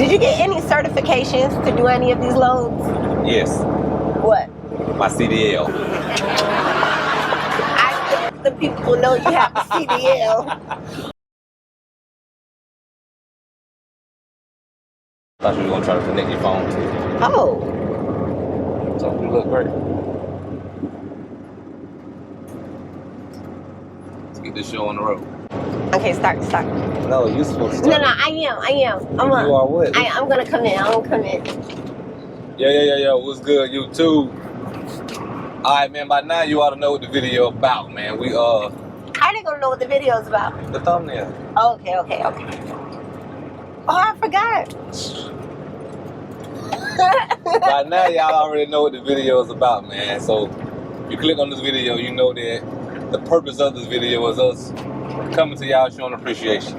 Did you get any certifications to do any of these loads? Yes. What? My CDL. I think the people know you have a CDL. Thought you were gonna try to connect your phone to it. Oh. So you look great. Let's get this show on the road. Okay, start. No, you're supposed to start. No, I am. You are what? I'm gonna come in. Yeah. What's good, YouTube? Alright, man, by now you ought to know what the video about, man. We How they gonna know what the video's about? the thumbnail. Okay. Oh, I forgot. By now y'all already know what the video is about, man. So if you click on this video, you know that the purpose of this video is us coming to y'all showing appreciation.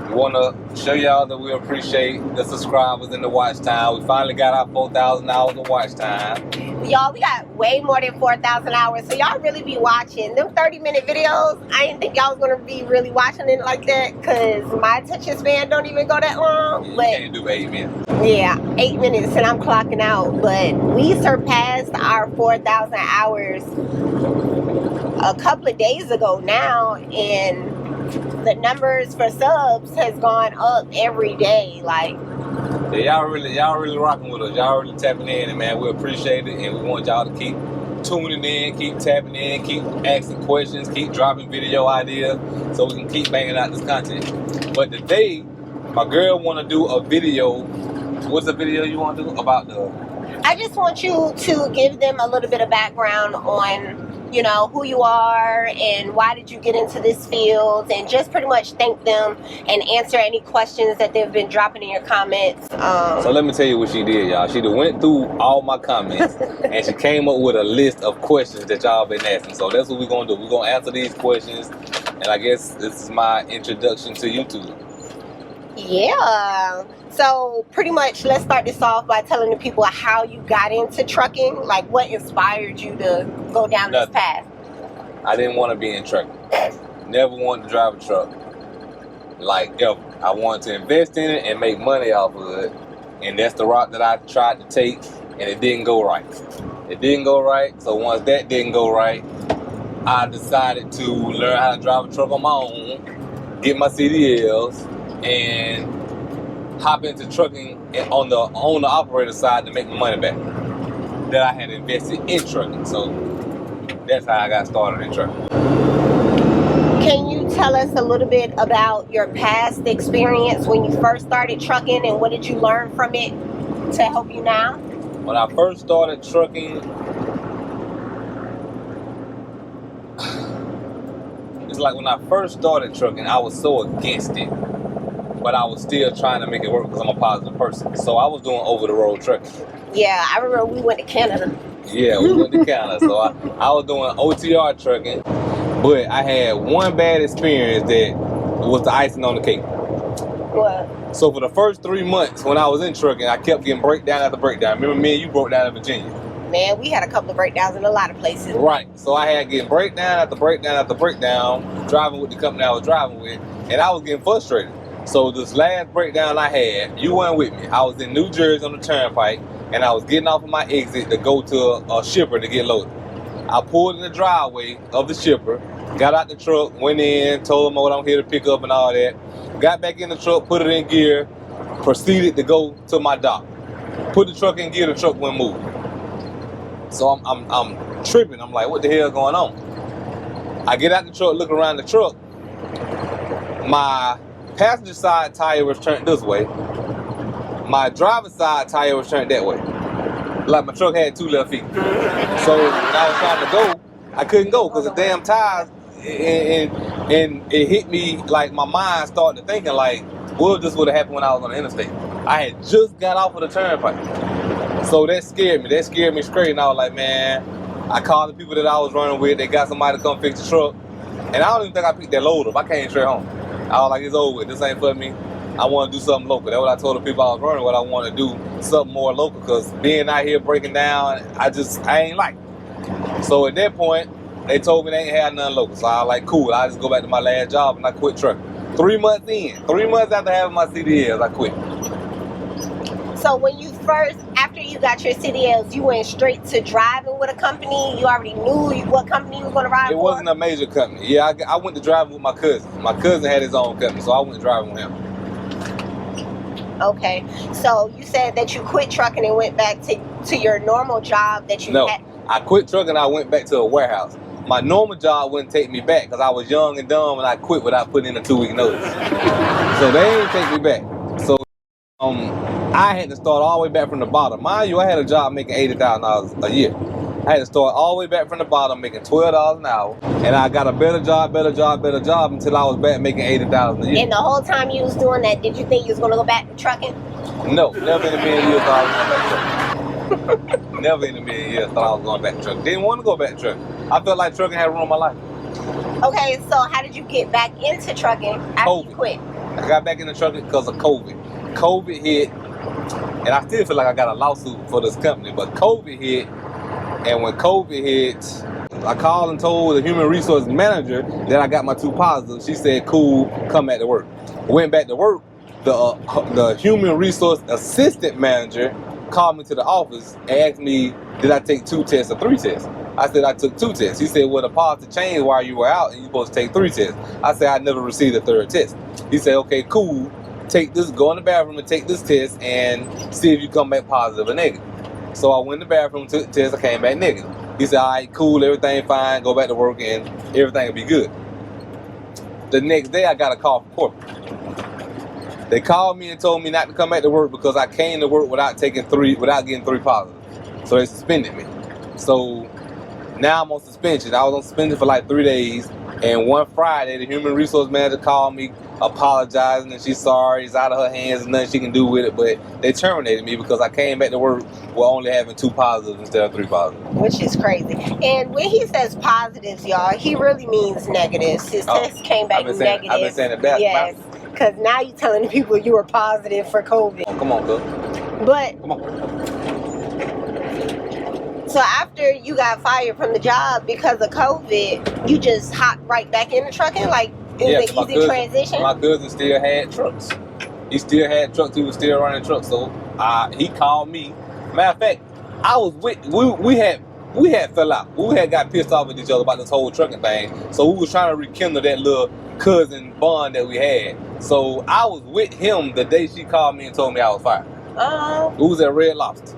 We want to show y'all that we appreciate the subscribers and the watch time. We finally got our 4,000 hours of watch time. Y'all, we got way more than 4,000 hours, so y'all really be watching. Them 30-minute videos, I didn't think y'all was going to be really watching it like that, because my attention span don't even go that long. You but can't do 8 minutes. Yeah, 8 minutes, and I'm clocking out. But we surpassed our 4,000 hours a couple of days ago now, and the numbers for subs has gone up every day. Like, yeah, y'all really rocking with us. Y'all really tapping in, and man, we appreciate it, and we want y'all to keep tuning in, keep tapping in, keep asking questions, keep dropping video ideas, so we can keep banging out this content. But today, my girl want to do a video. What's the video you want to do about the? I just want you to give them a little bit of background on, you know, who you are and why did you get into this field, and just pretty much thank them and answer any questions that they've been dropping in your comments. So let me tell you what she did, y'all. She done went through all my comments and she came up with a list of questions that y'all been asking. So that's what we're gonna do. We're gonna answer these questions, and I guess this is my introduction to YouTube. Yeah. So pretty much, let's start this off by telling the people how you got into trucking. Like, what inspired you to go down this path? I didn't want to be in trucking. Never wanted to drive a truck. Like, ever. I wanted to invest in it and make money off of it. And that's the route that I tried to take, and it didn't go right. It didn't go right. So once that didn't go right, I decided to learn how to drive a truck on my own, get my CDLs, and hop into trucking on the owner-operator side to make my money back that I had invested in trucking. So that's how I got started in trucking. Can you tell us a little bit about your past experience when you first started trucking, and what did you learn from it to help you now? When I first started trucking, it's like when I first started trucking, I was so against it. But I was still trying to make it work because I'm a positive person. So I was doing over-the-road trucking. Yeah, I remember we went to Canada. Yeah, we went to Canada. So I was doing OTR trucking. But I had one bad experience that was the icing on the cake. What? So for the first 3 months when I was in trucking, I kept getting breakdown after breakdown. Remember me and you broke down in Virginia? Man, we had a couple of breakdowns in a lot of places. Right. So I had getting breakdown after breakdown after breakdown, driving with the company I was driving with, and I was getting frustrated. So this last breakdown I had, you weren't with me. I was in New Jersey on the turnpike, and I was getting off of my exit to go to a shipper to get loaded. I pulled in the driveway of the shipper, got out the truck, went in, told them what I'm here to pick up and all that. Got back in the truck, put it in gear, proceeded to go to my dock. Put the truck in gear, the truck wouldn't move. So I'm tripping. I'm like, what the hell going on? I get out the truck, look around the truck. My passenger side tire was turned this way. My driver's side tire was turned that way. Like my truck had 2 left feet. So when I was trying to go, I couldn't go because the damn tires, and it hit me, like my mind started thinking like, well, this would have happened when I was on the interstate. I had just got off of the turnpike. So that scared me. That scared me straight. And I was like, man, I called the people that I was running with. They got somebody to come fix the truck. And I don't even think I picked that load up. I came straight home. I was like, it's over with. This ain't for me. I want to do something local. That's what I told the people I was running with. I want to do something more local, because being out here breaking down, I ain't like it. So at that point, they told me they ain't had nothing local. So I was like, cool. I just go back to my last job and I quit trucking. 3 months in, 3 months after having my CDLs, I quit. So when you first, after you got your CDLs, you went straight to driving with a company? You already knew what company you was going to ride for? It wasn't a major company. Yeah, I went to driving with my cousin. My cousin had his own company, so I went driving with him. Okay. So you said that you quit trucking and went back to your normal job that you had? I quit trucking and I went back to a warehouse. My normal job wouldn't take me back because I was young and dumb and I quit without putting in a 2-week notice. So they didn't take me back. So I had to start all the way back from the bottom. Mind you, I had a job making $80,000 a year. I had to start all the way back from the bottom, making $12 an hour, and I got a better job until I was back making $80,000 a year. And the whole time you was doing that, did you think you was gonna go back to trucking? No, never in a million years thought I was going back to trucking. Never in a million years thought I was going back to trucking. Didn't want to go back to trucking. I felt like trucking had ruined my life. Okay, so how did you get back into trucking after COVID. you quit? I got back into trucking because of COVID. COVID hit, and I still feel like I got a lawsuit for this company, but COVID hit. And when COVID hit, I called and told the human resource manager that I got my 2 positives. She said, cool, come back to work. Went back to work. The human resource assistant manager called me to the office and asked me, did I take 2 tests or 3 tests? I said, I took 2 tests. He said, well, the policy changed while you were out and you're supposed to take 3 tests. I said, I never received a 3rd test. He said, okay, cool. Take this, go in the bathroom and take this test and see if you come back positive or negative. So I went in the bathroom, took the test, I came back negative. He said, all right, cool, everything fine, go back to work and everything will be good. The next day I got a call from corporate. They called me and told me not to come back to work because I came to work without getting 3 positives. So they suspended me. So now I'm on suspension. I was on suspension for like 3 days. And one Friday, the human resource manager called me apologizing and she's sorry, it's out of her hands and nothing she can do with it. But they terminated me because I came back to work with only having 2 positives instead of 3 positives. Which is crazy. And when he says positives, y'all, he really means negatives. His test came back negative. I've been saying it back. Yes. Because now you're telling the people you were positive for COVID. Come on, girl. But Come on. so after you got fired from the job because of COVID, you just hopped right back into trucking? Like, it was an easy transition? My cousin still had trucks. He still had trucks. He was still running trucks. So he called me. Matter of fact, I was with, we had fell out. We had got pissed off with each other about this whole trucking thing. So we was trying to rekindle that little cousin bond that we had. So I was with him the day she called me and told me I was fired. We was at Red Lobster.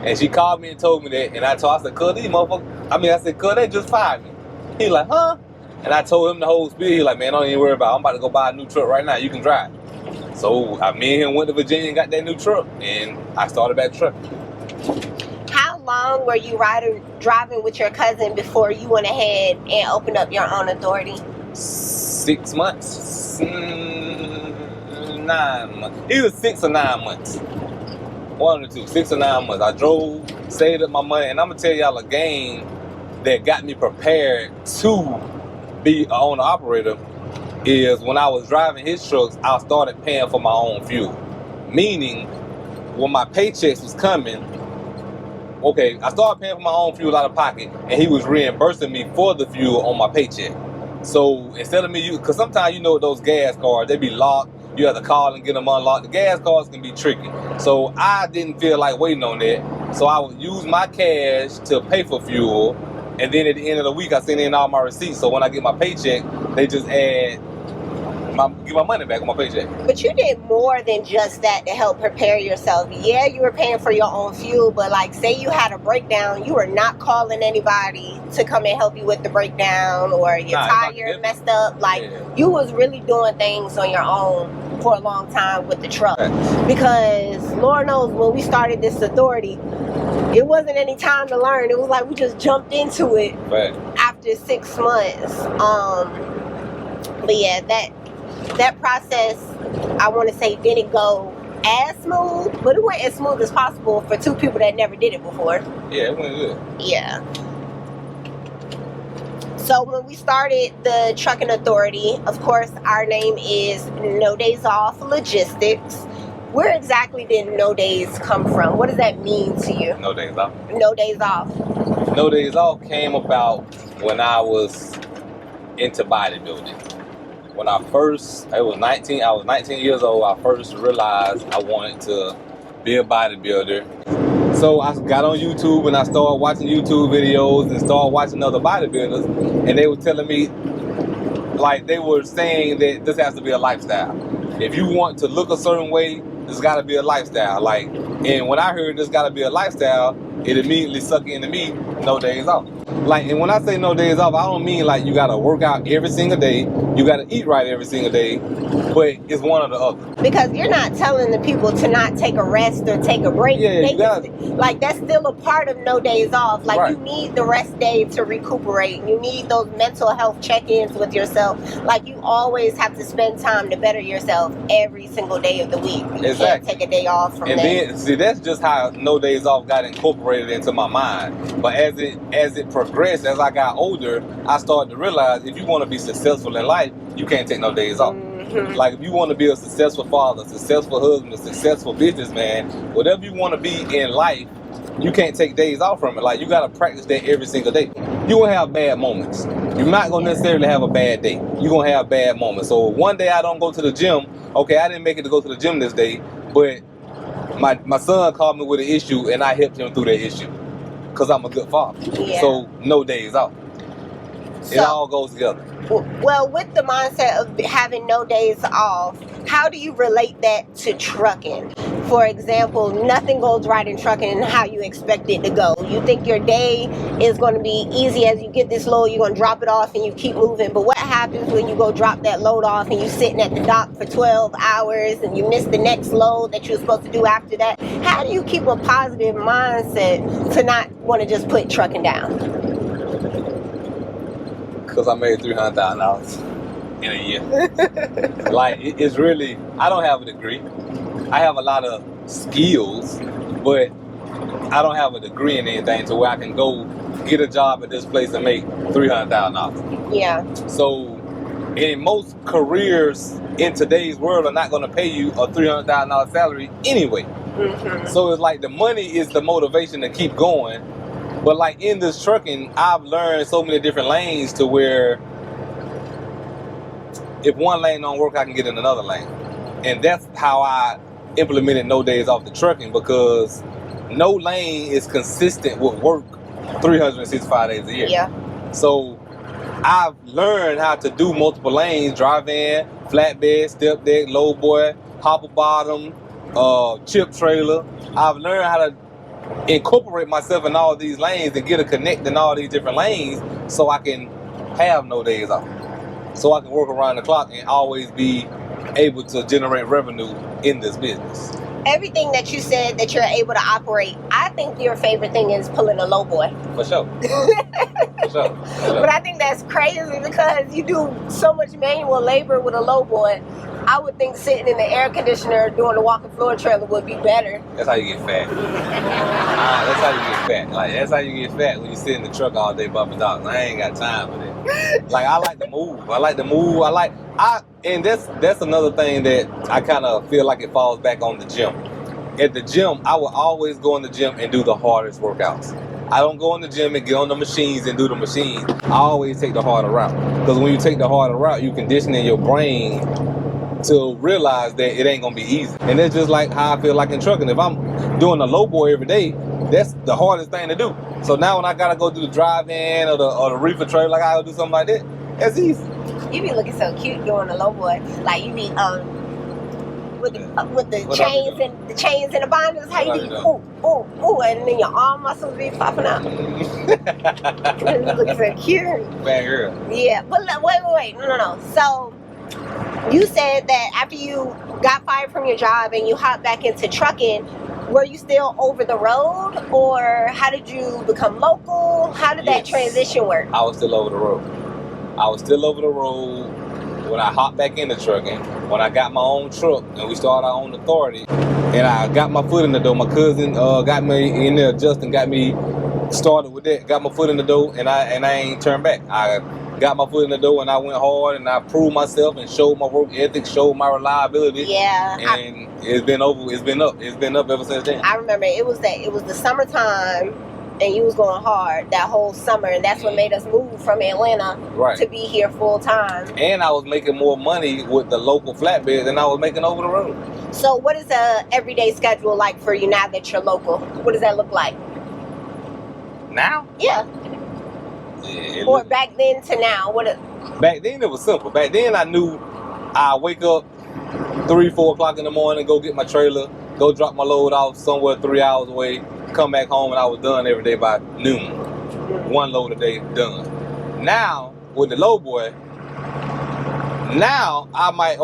And she called me and told me that. And I said, cuz these motherfuckers, cuz they just fired me. He like, huh? And I told him the whole spiel. He like, man, don't even worry about it. I'm about to go buy a new truck right now. You can drive. So me and him went to Virginia and got that new truck. And I started back trucking. How long were you driving with your cousin before you went ahead and opened up your own authority? 6 months. 9 months. Either 6 or 9 months. 1 or 2. 6 or 9 months. I drove, saved up my money. And I'm going to tell y'all a game that got me prepared to be an owner operator is when I was driving his trucks, I started paying for my own fuel. Meaning, when my paychecks was coming, okay, I started paying for my own fuel out of pocket, and he was reimbursing me for the fuel on my paycheck. So instead of me, because sometimes you know those gas cards, they be locked. You have to call and get them unlocked. The gas cards can be tricky. So I didn't feel like waiting on that. So I would use my cash to pay for fuel. And then at the end of the week, I send in all my receipts. So when I get my paycheck, they just give my money back on my paycheck. But you did more than just that to help prepare yourself. Yeah, you were paying for your own fuel, but like say you had a breakdown, you were not calling anybody to come and help you with the breakdown or your tire messed up. Like you was really doing things on your own for a long time with the truck. Right. Because Lord knows when we started this authority, it wasn't any time to learn. It was like we just jumped into it after 6 months. But yeah, that process, I want to say, didn't go as smooth, but it went as smooth as possible for 2 people that never did it before. Yeah, it went good. Yeah. So when we started the trucking authority, of course, our name is No Days Off Logistics. Where exactly did No Days come from? What does that mean to you? No Days Off. No Days Off. No Days Off came about when I was into bodybuilding. When I was 19 years old, I first realized I wanted to be a bodybuilder. So I got on YouTube and I started watching YouTube videos and started watching other bodybuilders, and they were telling me, like, they were saying that this has to be a lifestyle. If you want to look a certain way, there's got to be a lifestyle. Like, and when I heard there's got to be a lifestyle, it immediately sucked into me, no days off. Like, and when I say no days off, I don't mean like you got to work out every single day, you got to eat right every single day, but it's one or the other. Because you're not telling the people to not take a rest or take a break. Yeah, like, that's still a part of no days off. Like, right. You need the rest day to recuperate. You need those mental health check-ins with yourself. Like, you always have to spend time to better yourself every single day of the week. You can't take a day off from that. And then, see, that's just how no days off got incorporated into my mind. But as it progressed, as I got older, I started to realize if you want to be successful in life, you can't take no days off. Mm-hmm. Like, if you want to be a successful father, a successful husband, a successful businessman, whatever you want to be in life, you can't take days off from it. Like, you got to practice that every single day. You're going to have bad moments. You're not going to necessarily have a bad day. You're going to have bad moments. So one day I don't go to the gym. Okay, I didn't make it to go to the gym this day, but my son called me with an issue and I helped him through that issue because I'm a good father. Yeah. So no days off. It all goes together. Well, with the mindset of having no days off, how do you relate that to trucking? For example, nothing goes right in trucking how you expect it to go. You think your day is going to be easy as you get this load, you're going to drop it off and you keep moving. But what happens when you go drop that load off and you're sitting at the dock for 12 hours and you miss the next load that you're supposed to do after that? How do you keep a positive mindset to not want to just put trucking down? Because I made $300,000 in a year. Like, it's really, I don't have a degree. I have a lot of skills, but I don't have a degree in anything to where I can go get a job at this place and make $300,000. Yeah. So, in most careers in today's world are not going to pay you a $300,000 salary anyway. Mm-hmm. So it's like the money is the motivation to keep going. But like in this trucking, I've learned so many different lanes to where if one lane don't work, I can get in another lane. And that's how I implemented no days off the trucking, because no lane is consistent with work 365 days a year. Yeah. So I've learned how to do multiple lanes: dry van, flatbed, step deck, lowboy, hopper bottom, chip trailer. I've learned how to incorporate myself in all these lanes and get a connect in all these different lanes so I can have no days off. So I can work around the clock and always be able to generate revenue in this business. Everything that you said that you're able to operate, I think your favorite thing is pulling a lowboy. For sure. For sure. But I think that's crazy because you do so much manual labor with a lowboy. I would think sitting in the air conditioner doing the walking floor trailer would be better. That's how you get fat. That's how you get fat. Like, that's how you get fat when you sit in the truck all day bumping dogs. I ain't got time for that. Like, I like to move. And that's another thing that I kind of feel like it falls back on the gym. At the gym, I will always go in the gym and do the hardest workouts. I don't go in the gym and get on the machines and do the machines. I always take the harder route. Because when you take the harder route, you condition in your brain to realize that it ain't gonna be easy. And that's just like how I feel like in trucking. If I'm doing a lowboy every day, that's the hardest thing to do. So now when I gotta go do the drive-in or the reefer trailer, like I gotta do something like that, that's easy. You be looking so cute doing a lowboy. Like you be with the chains and the binders. How you be ooh, and then your arm muscles be popping out. You looking so cute. Bad girl. Yeah, but wait, no. So you said that after you got fired from your job and you hopped back into trucking, were you still over the road, or how did you become local? How did that transition work? I was still over the road. When I hopped back into trucking, when I got my own truck and we started our own authority, and I got my foot in the door. My cousin got me in there, Justin got me started with that, got my foot in the door, and I ain't turned back. I got my foot in the door and I went hard and I proved myself and showed my work ethic, showed my reliability. Yeah. And it's been up ever since then. I remember it was the summertime and you was going hard that whole summer, and that's what made us move from Atlanta to be here full time. And I was making more money with the local flatbed than I was making over the road. So what is a everyday schedule like for you now that you're local? What does that look like? Now? Yeah. Or back then to now? Back then it was simple. Back then I knew I wake up 3, 4 o'clock in the morning, go get my trailer, go drop my load off somewhere 3 hours away, come back home, and I was done every day by noon. 1 load a day done. Now with the Lowboy, now I might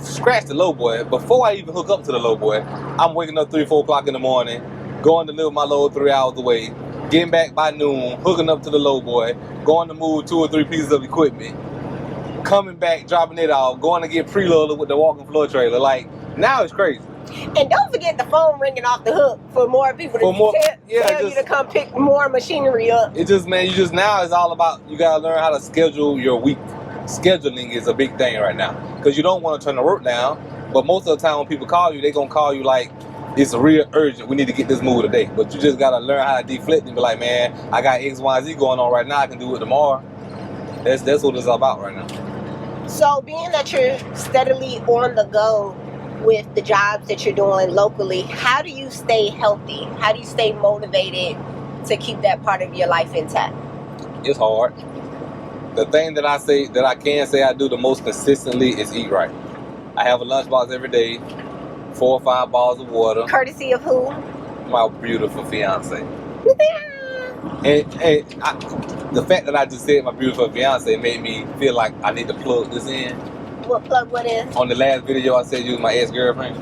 scratch the Lowboy. Before I even hook up to the Lowboy, I'm waking up 3, 4 o'clock in the morning, going to deliver my load 3 hours away, getting back by noon, hooking up to the Lowboy, going to move 2 or 3 pieces of equipment, coming back, dropping it off, going to get preloaded with the walking floor trailer. Like, now it's crazy. And don't forget the phone ringing off the hook for more people to tell you to come pick more machinery up. It just, man, now it's all about, you got to learn how to schedule your week. Scheduling is a big thing right now because you don't want to turn the work down, but most of the time when people call you, they're going to call you like, it's real urgent, we need to get this moved today. But you just got to learn how to deflect and be like, man, I got X, Y, Z going on right now, I can do it tomorrow. That's what it's about right now. So being that you're steadily on the go with the jobs that you're doing locally, how do you stay healthy? How do you stay motivated to keep that part of your life intact? It's hard. The thing that I can say I do the most consistently is eat right. I have a lunchbox every day, 4 or 5 bottles of water. Courtesy of who? My beautiful fiance. And the fact that I just said my beautiful fiance made me feel like I need to plug this in. Plug what in? On the last video I said you was my ex-girlfriend.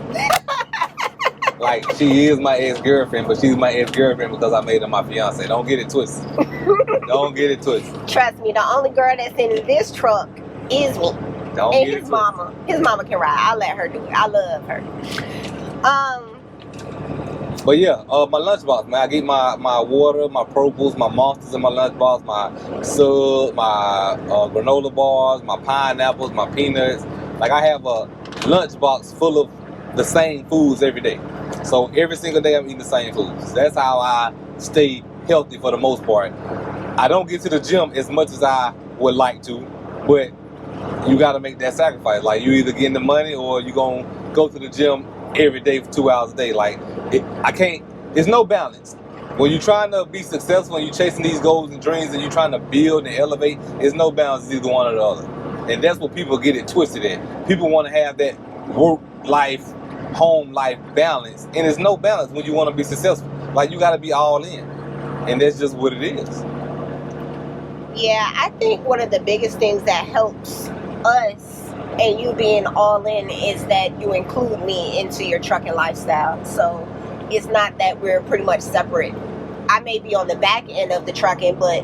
Like, she is my ex-girlfriend, but she's my ex-girlfriend because I made her my fiance. Don't get it twisted. Don't get it twisted. Trust me, the only girl that's in this truck is me. Don't and get his it mama. His mama can ride. I'll let her do it. I love her. But yeah, my lunchbox, man. I get my water, my Propels, my Monsters in my lunchbox, my sub, my granola bars, my pineapples, my peanuts. Like, I have a lunchbox full of the same foods every day. So every single day I'm eating the same foods. That's how I stay healthy for the most part. I don't get to the gym as much as I would like to, but you got to make that sacrifice. Like, you either getting the money or you going to go to the gym every day for 2 hours a day. Like, there's no balance. When you're trying to be successful and you're chasing these goals and dreams and you're trying to build and elevate, there's no balance. It's either one or the other. And that's what people get it twisted at. People want to have that work life, home life balance, and there's no balance when you want to be successful. Like, you got to be all in, and that's just what it is. Yeah, I think one of the biggest things that helps us and you being all in is that you include me into your trucking lifestyle. So it's not that we're pretty much separate. I may be on the back end of the trucking, but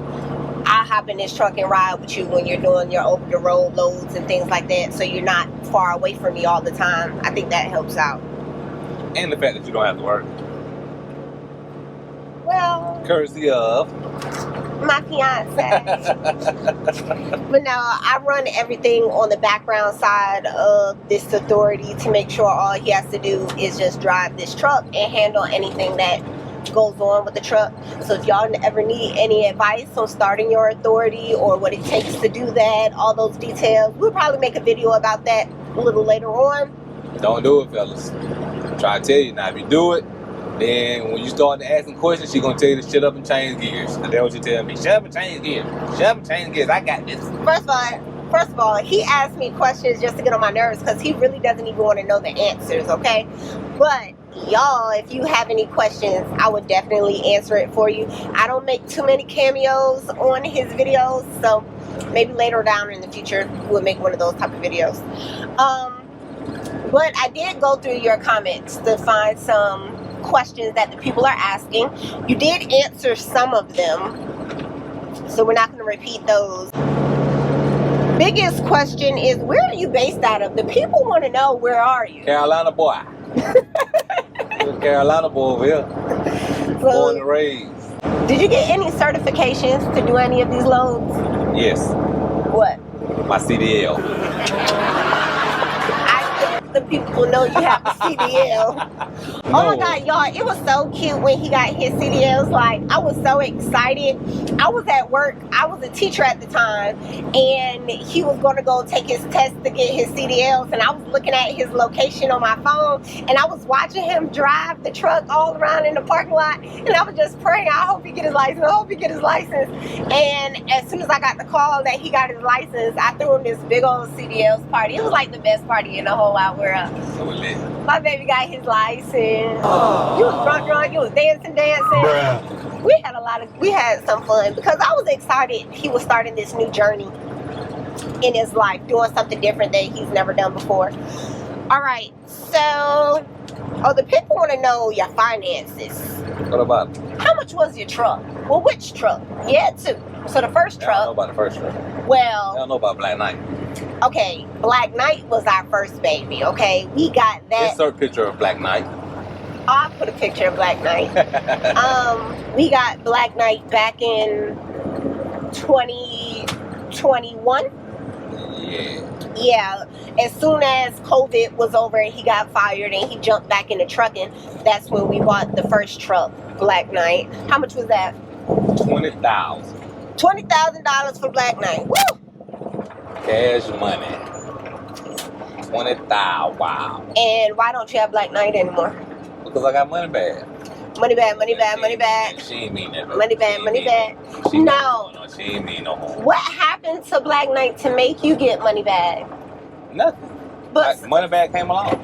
I hop in this truck and ride with you when you're doing your over the road loads and things like that, so you're not far away from me all the time. I think that helps out. And the fact that you don't have to work. Well, courtesy of my fiance. But no, I run everything on the background side of this authority to make sure all he has to do is just drive this truck and handle anything that goes on with the truck. So if y'all ever need any advice on starting your authority or what it takes to do that, all those details, we'll probably make a video about that a little later on. Don't do it, fellas. I'm trying to tell you now, if you do it, then when you start asking questions, she's gonna tell you to shut up and change gears. And that's what you tell me. Shut up and change gears. Shut up and change gears. I got this. First of all, he asked me questions just to get on my nerves because he really doesn't even want to know the answers, okay? But y'all, if you have any questions, I would definitely answer it for you. I don't make too many cameos on his videos, so maybe later down in the future we'll make one of those type of videos. But I did go through your comments to find some questions that the people are asking. You did answer some of them, so we're not going to repeat those. Biggest question is, where are you based out of? The people want to know, where are you? Carolina boy. Carolina boy over here. Born and raised. Did you get any certifications to do any of these loads? Yes. What? My CDL. I think the people know you have a CDL. Oh my God, y'all, it was so cute when he got his CDLs. Like, I was so excited. I was at work. I was a teacher at the time, and he was going to go take his test to get his CDLs, and I was looking at his location on my phone, and I was watching him drive the truck all around in the parking lot, and I was just praying, I hope he get his license, I hope he get his license. And as soon as I got the call that he got his license, I threw him this big old CDLs party. It was like the best party in the whole wide world. So lit. My baby got his license. You was drunk, you was dancing. Bruh. We had some fun because I was excited he was starting this new journey in his life, doing something different that he's never done before. All right, so, the people want to know your finances. What about it? How much was your truck? Well, which truck? You had two. So the first truck. I don't know about the first truck. Well. I don't know about Black Knight. Okay, Black Knight was our first baby, okay? We got that. Insert picture of Black Knight. I'll put a picture of Black Knight. We got Black Knight back in 2021. Yeah. Yeah. As soon as COVID was over and he got fired and he jumped back into trucking, that's when we bought the first truck, Black Knight. How much was that? $20,000. $20,000 for Black Knight. Woo! Cash money. $20,000. Wow. And why don't you have Black Knight anymore? Because I got money bag. Money bag, money bag, money bag. She ain't mean that. Money bag, money bag. No. She ain't mean no more. What happened to Black Knight to make you get money bag? Nothing. But money bag came along.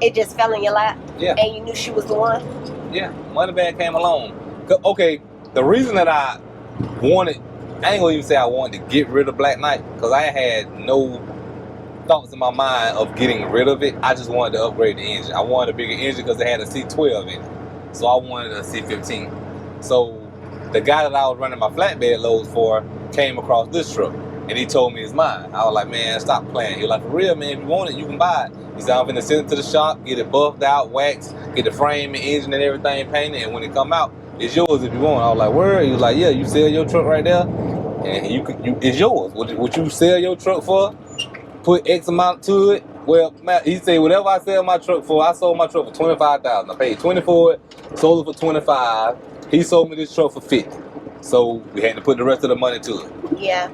It just fell in your lap? Yeah. And you knew she was the one? Yeah. Money bag came along. Okay, the reason that I ain't gonna even say I wanted to get rid of Black Knight, because I had no thoughts in my mind of getting rid of it. I just wanted to upgrade the engine. I wanted a bigger engine because it had a C12 in it. So I wanted a C15. So the guy that I was running my flatbed loads for came across this truck and he told me it's mine. I was like, man, stop playing. He was like, for real, man, if you want it, you can buy it. He said, I'm gonna send it to the shop, get it buffed out, waxed, get the frame and engine and everything painted, and when it come out, it's yours if you want. I was like, word? He was like, yeah, you sell your truck right there, and it's yours. What you sell your truck for? Put X amount to it. Well, man, he said whatever I sell my truck for, I sold my truck for $25,000. I paid $20 for it, sold it for $25. He sold me this truck for $50. So we had to put the rest of the money to it. Yeah.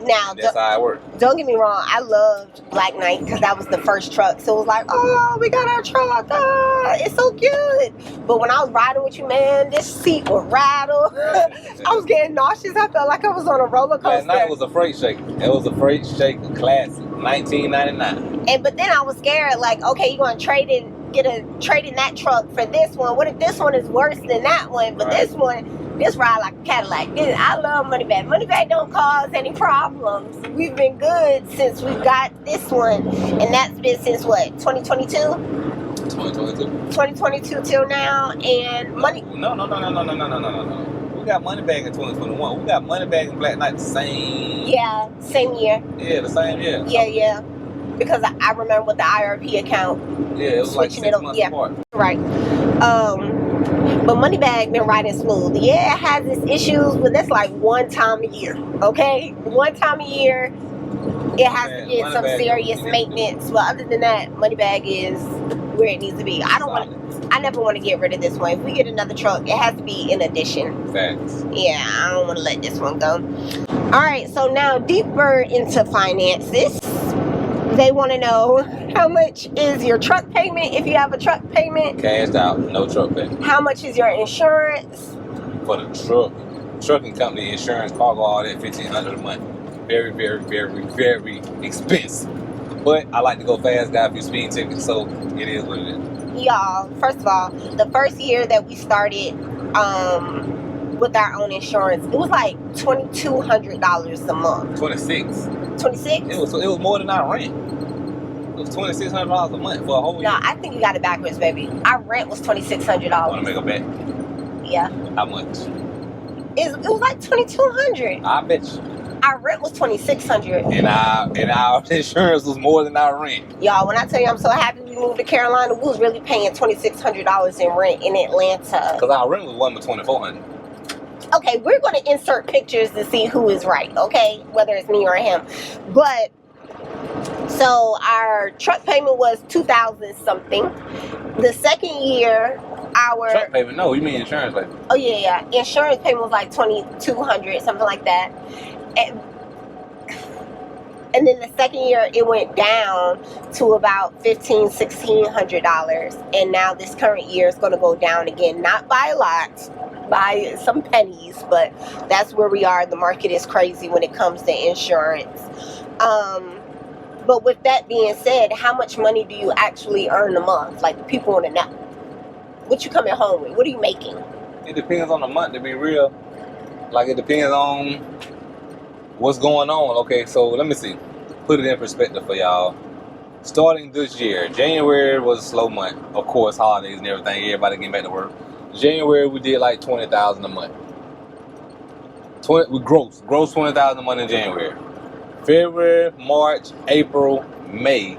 Now, that's how it worked. Don't get me wrong, I loved Black Knight because that was the first truck. So it was like, oh, we got our truck. Oh, it's so good. But when I was riding with you, man, this seat would rattle. I was getting nauseous. I felt like I was on a roller coaster. Black Knight was a freight shaker. It was a freight shaker classic, 1999. But then I was scared, like, okay, you're going to trade in that truck for this one. What if this one is worse than that one? But right. This ride like a Cadillac. I love Money Bag. Money Bag don't cause any problems. We've been good since we got this one. And that's been since what, 2022? 2022 till now. And money. No. We got Money Bag in 2021. We got Money Bag and Black Knight the same. Yeah, same year. Yeah, the same year. Yeah. Because I remember with the IRP account. Yeah, it was like 6 months apart. Right. But Moneybag been riding smooth. Yeah, it has its issues, but that's like one time a year, okay? One time a year, it has to get some serious maintenance. But other than that, Moneybag is where it needs to be. I never want to get rid of this one. If we get another truck, it has to be in addition. Facts. Yeah, I don't want to let this one go. All right, so now deeper into finances. They want to know how much is your truck payment if you have a truck payment. Cashed out, no truck payment. How much is your insurance? For the trucking company, insurance, cargo, all that, $1,500 a month. Very, very, very, very expensive. But I like to go fast, got a few speed tickets, so it is what it is. Y'all, first of all, the first year that we started with our own insurance, it was like $2,200 a month. 26. 26? It was more than our rent. It was $2,600 a month for a whole year. No, I think you got it backwards, baby. Our rent was $2,600. Want to make a bet? Yeah. How much? It was like $2,200. I bet you. Our rent was $2,600. And our insurance was more than our rent. Y'all, when I tell you I'm so happy we moved to Carolina, we was really paying $2,600 in rent in Atlanta. Because our rent was $2,400. Okay, we're going to insert pictures to see who is right, okay? Whether it's me or him. But So our truck payment was $2,000 something. The second year, our Truck payment? No, you mean insurance payment? Oh yeah. Insurance payment was like $2,200, something like that. And then the second year, it went down to about $1,500-$1,600. And now this current year is going to go down again, not by a lot, by some pennies, but that's where we are. The market is crazy when it comes to insurance. But with that being said, how much money do you actually earn a month? Like, people want to know. What you coming home with? What are you making? It depends on the month, to be real. Like, it depends on what's going on. Okay, so let me see. Put it in perspective for y'all. Starting this year, January was a slow month. Of course, holidays and everything. Everybody getting back to work. January, we did like $20,000 a month. Gross $20,000 a month in January. February, March, April, May,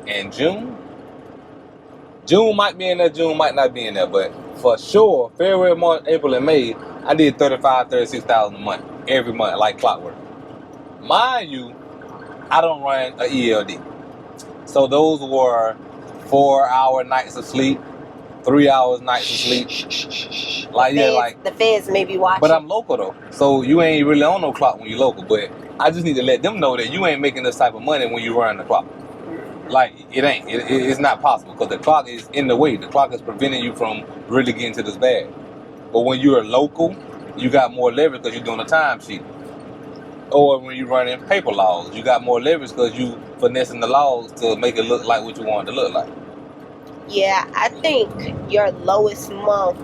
and June. June might be in there, June might not be in there, but for sure, February, March, April, and May, I did $35,000, $36,000 a month, every month, like clockwork. Mind you, I don't run a ELD. So those were 4-hour nights of sleep, 3 hours nights of sleep. The feds may be watching. But I'm local though, so you ain't really on no clock when you local, but I just need to let them know that you ain't making this type of money when you run the clock. Like, it ain't. It's not possible because the clock is in the way. The clock is preventing you from really getting to this bag. But when you're local, you got more leverage because you're doing a time sheet. Or when you're running paper laws, you got more leverage because you finessing the laws to make it look like what you want it to look like. Yeah, I think your lowest month,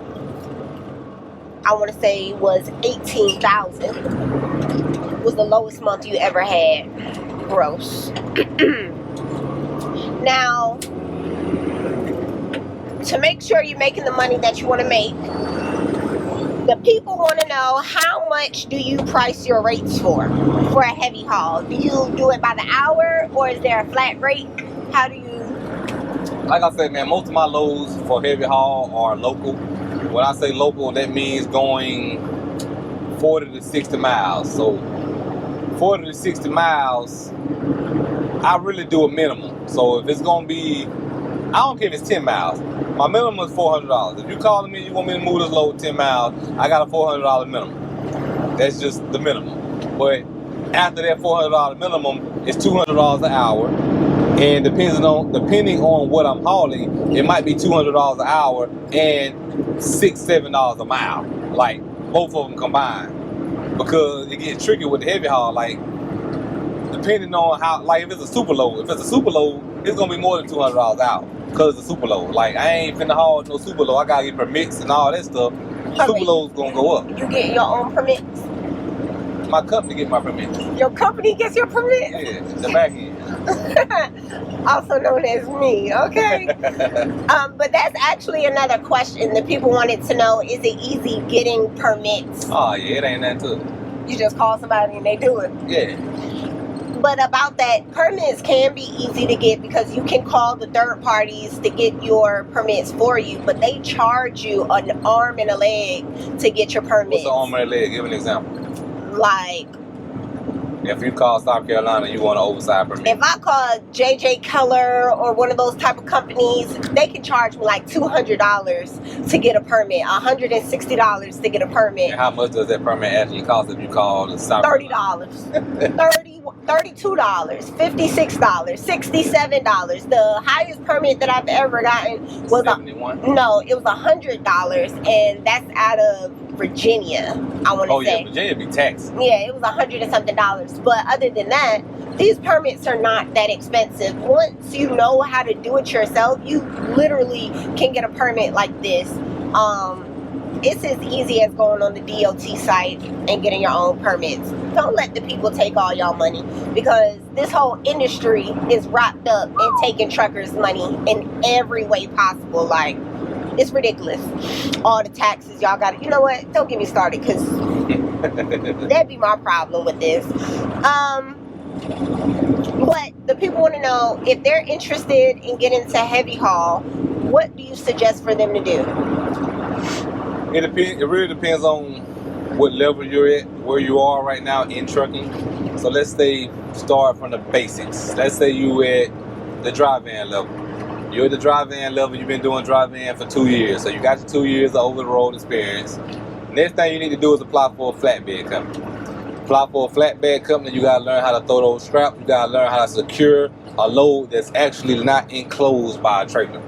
I want to say, was $18,000. Was the lowest month you ever had, gross. Now, to make sure you're making the money that you want to make, the people want to know, how much do you price your rates for a heavy haul? Do you do it by the hour, or is there a flat rate? How do you? Like I said, man, most of my loads for heavy haul are local. When I say local, that means going 40 to 60 miles. So 40 to 60 miles, I really do a minimum. So if it's going to be, I don't care if it's 10 miles. My minimum is $400. If you calling me, you want me to move this load 10 miles, I got a $400 minimum. That's just the minimum. But after that $400 minimum, it's $200 an hour. And depending on what I'm hauling, it might be $200 an hour and $6-7 a mile. Like, both of them combined. Because it gets tricky with the heavy haul. Like, depending on how, like, if it's a super load, it's gonna be more than $200 an hour because it's a super load. Like, I ain't finna haul no super load. I gotta get permits and all that stuff. Super load's gonna go up. You get your own permits? My company get my permits. Your company gets your permits? Yeah, the back end. Also known as me, okay? But that's actually another question that people wanted to know. Is it easy getting permits? Oh, yeah, it ain't that too. You just call somebody and they do it? Yeah. But about that, permits can be easy to get because you can call the third parties to get your permits for you, but they charge you an arm and a leg to get your permits. What's an arm and a leg? Give an example. Like, if you call South Carolina, you want an oversized permit. If I call J.J. Keller or one of those type of companies, they can charge me like $200 to get a permit, $160 to get a permit. And how much does that permit actually cost if you call the South $30, $32, $56, $67. The highest permit that I've ever gotten was $71? No, it was $100, and that's out of Virginia, I want to say. Oh yeah, Virginia be taxed. Yeah, it was $100 and something. But other than that, these permits are not that expensive. Once you know how to do it yourself, you literally can get a permit like this. It's as easy as going on the DOT site and getting your own permits. Don't let the people take all y'all money, because this whole industry is wrapped up in taking truckers' money in every way possible. Like, it's ridiculous. All the taxes y'all got. You know what? Don't get me started, because that'd be my problem with this. But the people want to know, if they're interested in getting into heavy haul, what do you suggest for them to do? It really depends on what level you're at, where you are right now in trucking. So let's say start from the basics. Let's say you at the dry van level. You're at the dry van level. You've been doing dry van for 2 years. So you got your 2 years of over the road experience. Next thing you need to do is apply for a flatbed company. Apply for a flatbed company. You gotta learn how to throw those straps. You gotta learn how to secure a load that's actually not enclosed by a trailer.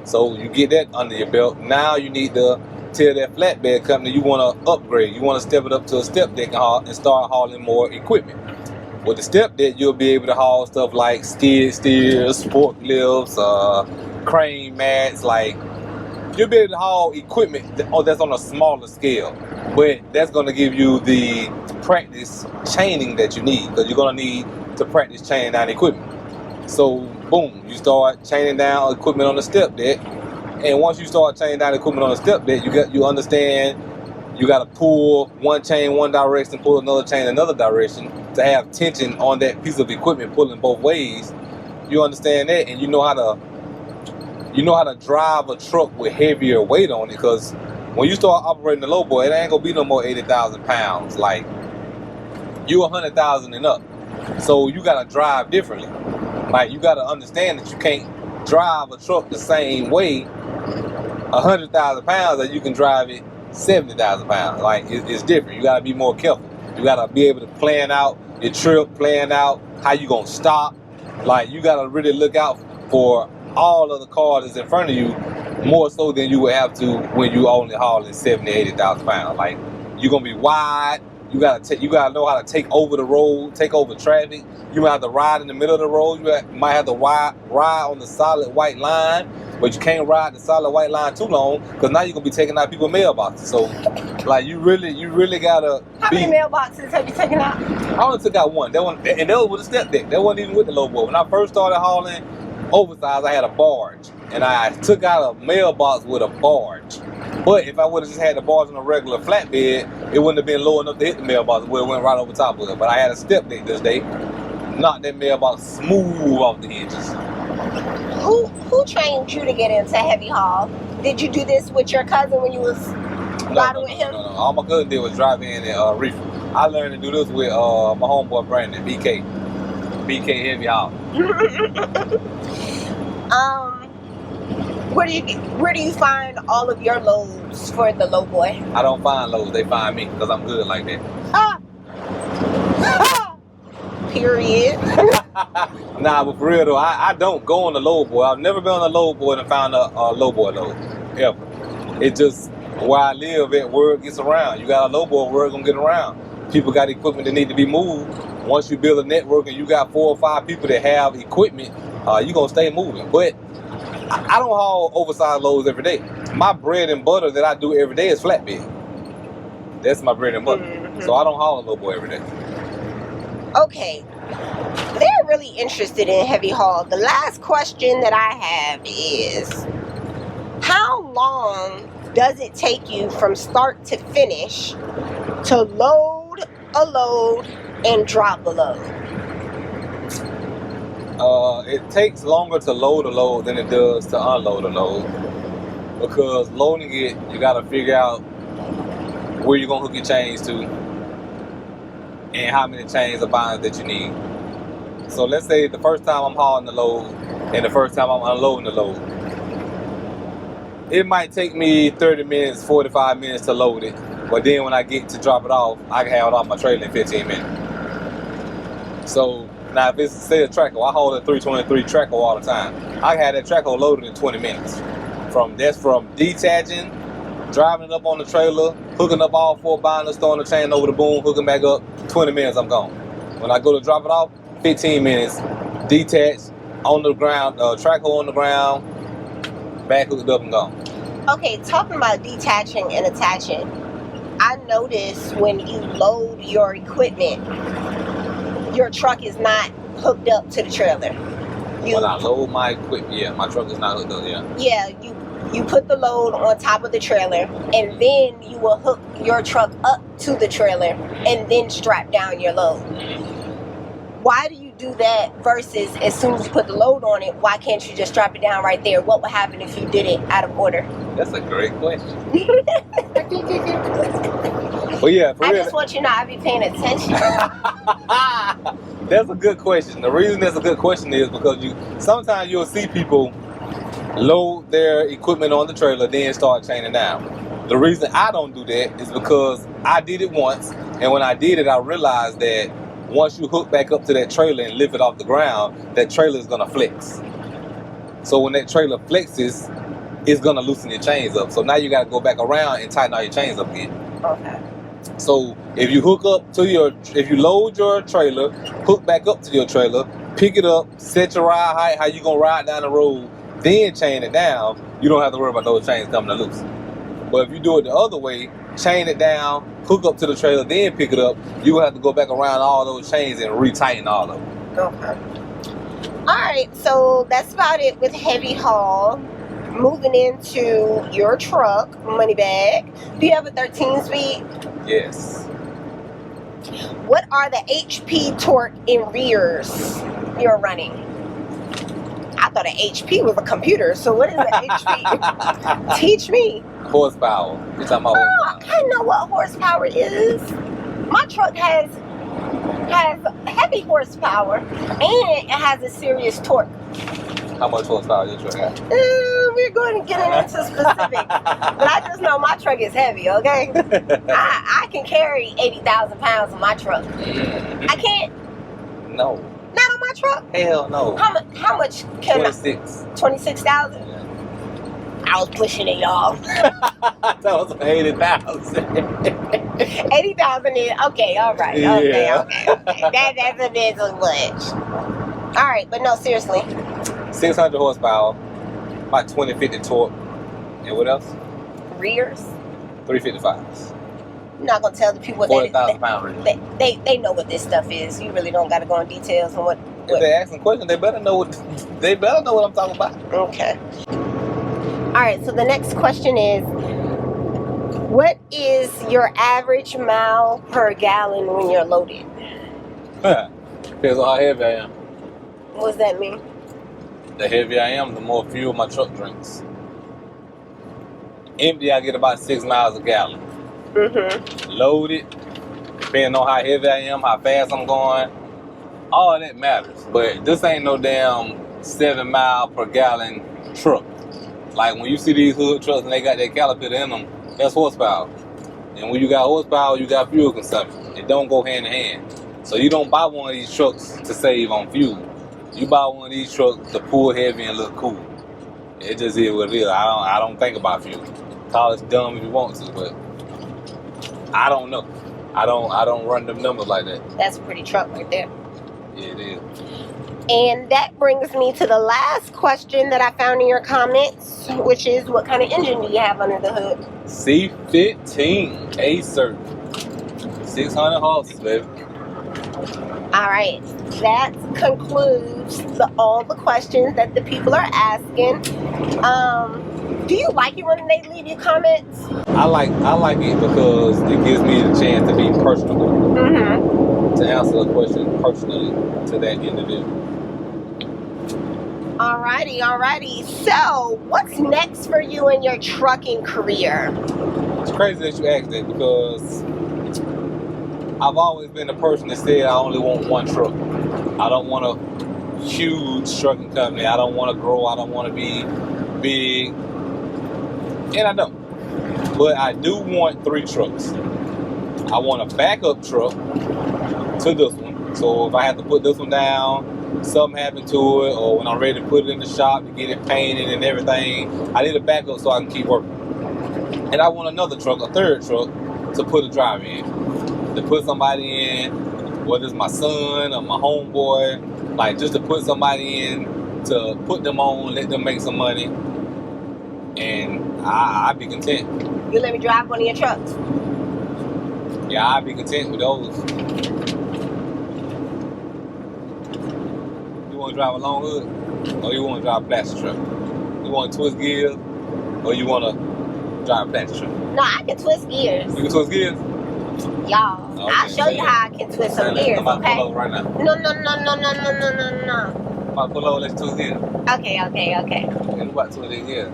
So you get that under your belt. Now you need to tell that flatbed company you want to upgrade. You want to step it up to a step deck and start hauling more equipment. With the step deck, you'll be able to haul stuff like skid steers, forklifts, crane mats. Like, you'll be able to haul equipment that's on a smaller scale. But that's going to give you the practice chaining that you need, because you're going to need to practice chaining down equipment. So, boom, you start chaining down equipment on the step deck. And once you start chaining down equipment on the step deck, you understand you got to pull one chain one direction, pull another chain another direction to have tension on that piece of equipment pulling both ways. You understand that, and you know how to drive a truck with heavier weight on it, because when you start operating the Lowboy, it ain't gonna be no more 80,000 pounds. Like, you 100,000 and up, so you gotta drive differently. Like, you gotta understand that you can't drive a truck the same way 100,000 pounds as you can drive it 70,000 pounds. Like, it's different. You gotta be more careful. You gotta be able to plan out your trip, plan out how you gonna stop. Like, you gotta really look out for all of the cars that's in front of you, more so than you would have to when you only hauling 70, 80,000 pounds. Like, you're gonna be wide. You gotta know how to take over the road, take over traffic. You might have to ride in the middle of the road. You might have to ride on the solid white line, but you can't ride the solid white line too long, because now you're gonna be taking out people's mailboxes. So, like, you really gotta. How many mailboxes have you taken out? I only took out one. That one, and that was with a step deck. That wasn't even with the Lowboy. When I first started hauling oversized, I had a barge, and I took out a mailbox with a barge. But if I would have just had the barge on a regular flatbed, it wouldn't have been low enough to hit the mailbox. It would have went right over top of it. But I had a step deck this day, knocked that mailbox smooth off the hinges. Who trained you to get into heavy haul? Did you do this with your cousin when you was riding with him? No. All my cousin did was drive in and reefer. I learned to do this with my homeboy Brandon, BK Heavy Haul. Where do you find all of your loads for the Lowboy? I don't find loads, they find me, because I'm good like that. Period. Nah, but for real though, I don't go on the Lowboy. I've never been on a Lowboy and found a Lowboy load, ever. It just, where I live at, word gets around. You got a Lowboy, word gonna get around. People got equipment that need to be moved. Once you build a network and you got 4 or 5 people that have equipment, you're gonna stay moving. But I don't haul oversized loads every day. My bread and butter that I do every day is flatbed. That's my bread and butter. Mm-hmm. So I don't haul a Lowboy every day. Okay. They're really interested in heavy haul. The last question that I have is, how long does it take you from start to finish to load a load and drop a load? It takes longer to load a load than it does to unload a load, because loading it, you got to figure out where you're gonna hook your chains to and how many chains or binds that you need. So let's say the first time I'm hauling the load and the first time I'm unloading the load, it might take me 30 minutes, 45 minutes to load it, but then when I get to drop it off, I can have it off my trailer in 15 minutes. So now, if it's, say, a track hoe, I haul a 323 track hoe all the time. I can have that track hoe loaded in 20 minutes. That's from detaching, driving it up on the trailer, hooking up all 4 binders, throwing the chain over the boom, hooking back up, 20 minutes, I'm gone. When I go to drop it off, 15 minutes, detach, on the ground, track hoe on the ground, back hooked up and gone. Okay, talking about detaching and attaching, I noticed when you load your equipment, your truck is not hooked up to the trailer. When I load my equipment, yeah, my truck is not hooked up, yeah. Yeah, you put the load on top of the trailer, and then you will hook your truck up to the trailer and then strap down your load. Why do you do that versus as soon as you put the load on it, why can't you just strap it down right there? What would happen if you did it out of order? That's a great question. But yeah, for I real. just want you to know I be paying attention. That's a good question. The reason that's a good question is because sometimes you'll see people load their equipment on the trailer, then start chaining down. The reason I don't do that is because I did it once, and when I did it, I realized that once you hook back up to that trailer and lift it off the ground, that trailer is gonna flex. So when that trailer flexes, it's gonna loosen your chains up. So now you gotta go back around and tighten all your chains up again. Okay. So if you if you load your trailer, hook back up to your trailer, pick it up, set your ride height, how you gonna ride down the road, then chain it down, you don't have to worry about those chains coming loose. But if you do it the other way, chain it down, hook up to the trailer, then pick it up, you have to go back around all those chains and retighten all of them. Okay. All right, so that's about it with heavy haul. Moving into your truck, money bag. Do you have a 13 speed? Yes. What are the HP torque in rears you're running? I thought an HP was a computer, so what is an HP? Teach me. Horsepower. You're talking about horsepower. I know what horsepower is. My truck has heavy horsepower and it has a serious torque. How much horsepower your truck got? We're going to get into specifics, but I just know my truck is heavy. Okay, I can carry 80,000 pounds on my truck. I can't. No. Not on my truck. Hell no. How much can 26. 26,000. Yeah. I was pushing it, y'all. That was 80,000. 80,000 is okay. All right. Okay. Yeah. Okay. That's a bit too much. All right, but no, seriously. 600 horsepower, about 2050 torque, and what else? Rears. 355s. I'm not gonna tell the people 40,000 pound rears. they know what this stuff is. You really don't got to go in details on what. If they asking questions, they better know what I'm talking about. Okay. All right. So the next question is, what is your average mile per gallon when you're loaded? Depends on how heavy I am. What does that mean? The heavier I am, the more fuel my truck drinks. Empty, I get about 6 miles a gallon. Mm-hmm. Loaded, depending on how heavy I am, how fast I'm going, all that matters. But this ain't no damn 7 mile per gallon truck. Like when you see these hood trucks and they got that caliper in them, that's horsepower. And when you got horsepower, you got fuel consumption. It don't go hand in hand. So you don't buy one of these trucks to save on fuel. You buy one of these trucks to pull heavy and look cool. It just is what it is. I don't think about fuel. Call it dumb if you want to, but I don't know. I don't run them numbers like that. That's a pretty truck right there. Yeah, it is. And that brings me to the last question that I found in your comments, which is, what kind of engine do you have under the hood? C15 A-Cert. 600 horses, baby. All right, that concludes all the questions that the people are asking. Do you like it when they leave you comments? I like it because it gives me the chance to be personable. Mm-hmm. To answer the question personally to that individual. Alrighty. So, what's next for you in your trucking career? It's crazy that you asked that because I've always been the person that said I only want one truck. I don't want a huge trucking company. I don't want to grow. I don't want to be big. And I don't. But I do want 3 trucks. I want a backup truck to this one. So if I have to put this one down, something happened to it, or when I'm ready to put it in the shop to get it painted and everything, I need a backup so I can keep working. And I want another truck, a 3rd truck, to put a driver in. To put somebody in, whether it's my son or my homeboy, like just to put somebody in, to put them on, let them make some money, and I'd be content. You let me drive one of your trucks? Yeah, I'd be content with those. You want to drive a long hood, or you want to drive a plastic truck? You want to twist gears, or you want to drive a plastic truck? No, I can twist gears. You can twist gears? Y'all, Okay, I'll show you how I can twist some gears, I'm about to okay? pull over right now. No. I'm about to pull over, let's twist gears. Okay. And about to twist gears.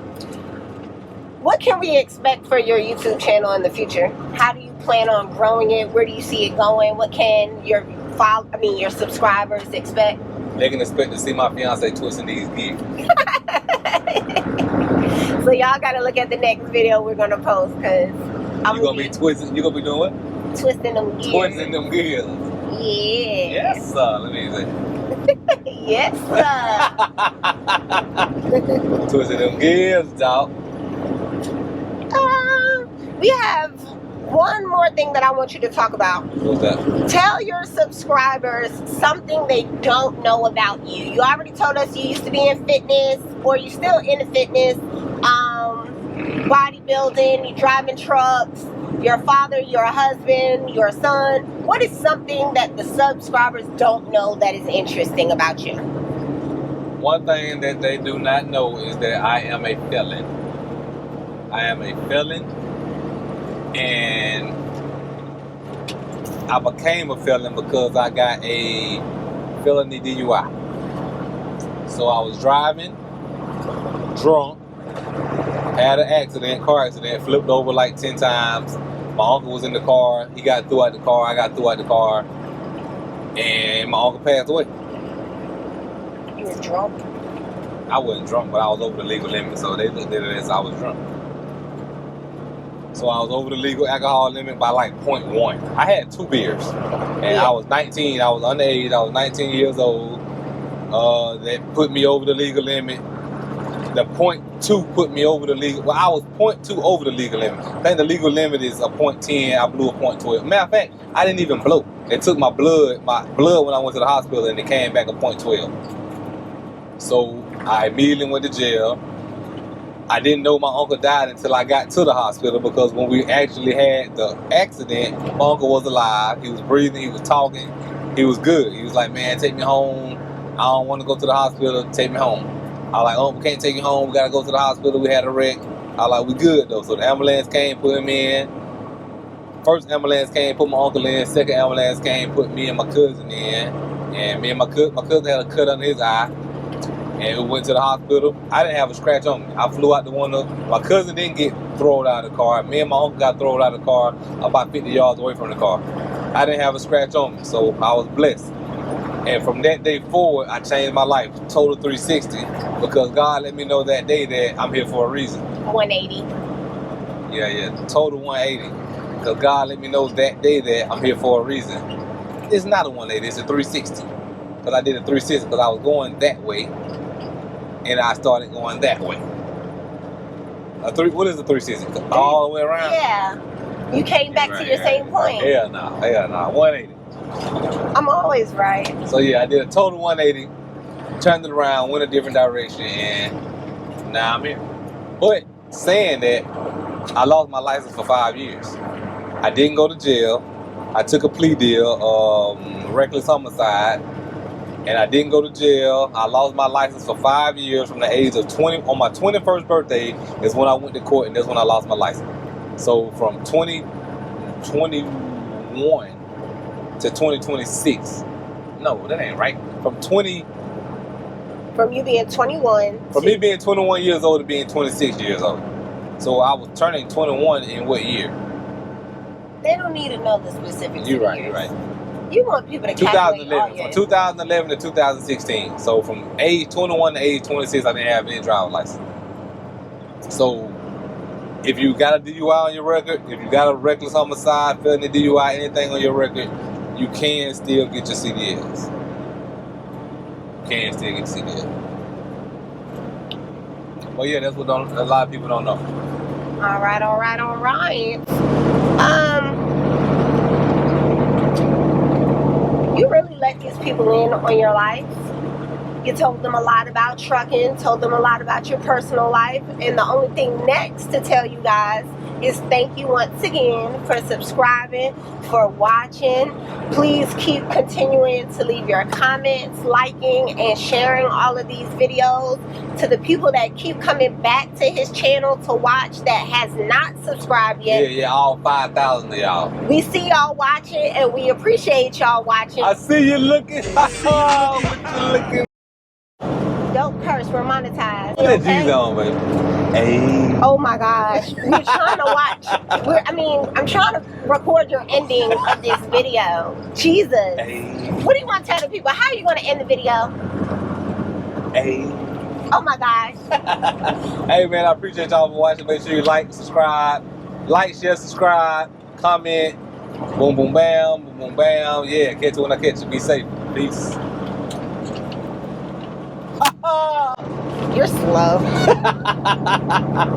What can we expect for your YouTube channel in the future? How do you plan on growing it? Where do you see it going? What can your subscribers expect? They can expect to see my fiance twisting these gears. So y'all gotta look at the next video we're gonna post, because You gonna be twisting? You gonna be doing what? Twisting them gears. Twisting them gears. Yeah. Yes, sir. Let me say. Yes, sir. Twisting them gears, dog. We have one more thing that I want you to talk about. What's that? Tell your subscribers something they don't know about you. You already told us you used to be in fitness, or you still in fitness, bodybuilding, you driving trucks, you're a father, you're a husband, you're a son. What is something that the subscribers don't know that is interesting about you? One thing that they do not know is that I am a felon. I am a felon, and I became a felon because I got a felony DUI. So I was driving drunk, had an accident, car accident, flipped over like 10 times. My uncle was in the car. He got through out the car. I got through out the car. And my uncle passed away. You were drunk? I wasn't drunk, but I was over the legal limit. So they looked at it as I was drunk. So I was over the legal alcohol limit by like 0.1. I had 2 beers. And I was 19. I was underage. I was 19 years old. That put me over the legal limit. The 0.2 put me over the legal. Well, I was 0.2 over the legal limit. I think the legal limit is a 0.10. I blew a 0.12. Matter of fact, I didn't even blow. They took my blood when I went to the hospital, and it came back a 0.12. So I immediately went to jail. I didn't know my uncle died until I got to the hospital, because when we actually had the accident, my uncle was alive. He was breathing. He was talking. He was good. He was like, man, take me home. I don't want to go to the hospital. Take me home. I was like, oh, we can't take you home. We got to go to the hospital. We had a wreck. I was like, we good, though. So the ambulance came, put him in. First ambulance came, put my uncle in. Second ambulance came, put me and my cousin in. And me and my cousin had a cut under his eye. And we went to the hospital. I didn't have a scratch on me. I flew out the window. My cousin didn't get thrown out of the car. Me and my uncle got thrown out of the car about 50 yards away from the car. I didn't have a scratch on me, so I was blessed. And from that day forward, I changed my life, total 360, because God let me know that day that I'm here for a reason. 180. Yeah, total 180. Because God let me know that day that I'm here for a reason. It's not a 180, it's a 360. Because I did a 360 because I was going that way, and I started going that way. What is a 360? All the way around? Yeah. You came back to your same point. Hell no, 180. I'm always right. So yeah, I did a total 180, turned it around, went a different direction, and now I'm here. But saying that, I lost my license for 5 years. I didn't go to jail. I took a plea deal, reckless homicide, and I didn't go to jail. I lost my license for 5 years from the age of 20. On my 21st birthday is when I went to court, and that's when I lost my license. So from 2021 to 2026. No, that ain't right. From you being 21. From me being 21 years old to being 26 years old. So I was turning 21 in what year? They don't need to know the specific years. You're right. You want people to calculate all years. From 2011 to 2016. So from age 21 to age 26, I didn't have any driver's license. So if you got a DUI on your record, if you got a reckless homicide, felony DUI, anything on your record, you can still get your CDLs. Well, yeah, that's what a lot of people don't know. All right. You really let these people in on your life. You told them a lot about trucking, told them a lot about your personal life, and the only thing next to tell you guys is thank you once again for subscribing, for watching. Please keep continuing to leave your comments, liking, and sharing all of these videos. To the people that keep coming back to his channel to watch that has not subscribed yet. Yeah, all 5,000 of y'all. We see y'all watching, and we appreciate y'all watching. I see you looking. What you looking? Don't curse. We're monetized. Put that Okay? G's on, baby. Hey. Oh my gosh. We're trying to watch. I'm trying to record your ending of this video. Jesus. Hey. What do you want to tell the people? How are you going to end the video? Hey. Oh my gosh. Hey, man, I appreciate y'all for watching. Make sure you like, subscribe. Like, share, subscribe, comment. Boom, boom, bam. Boom, boom, bam. Yeah, catch you when I catch you. Be safe. Peace. You're slow.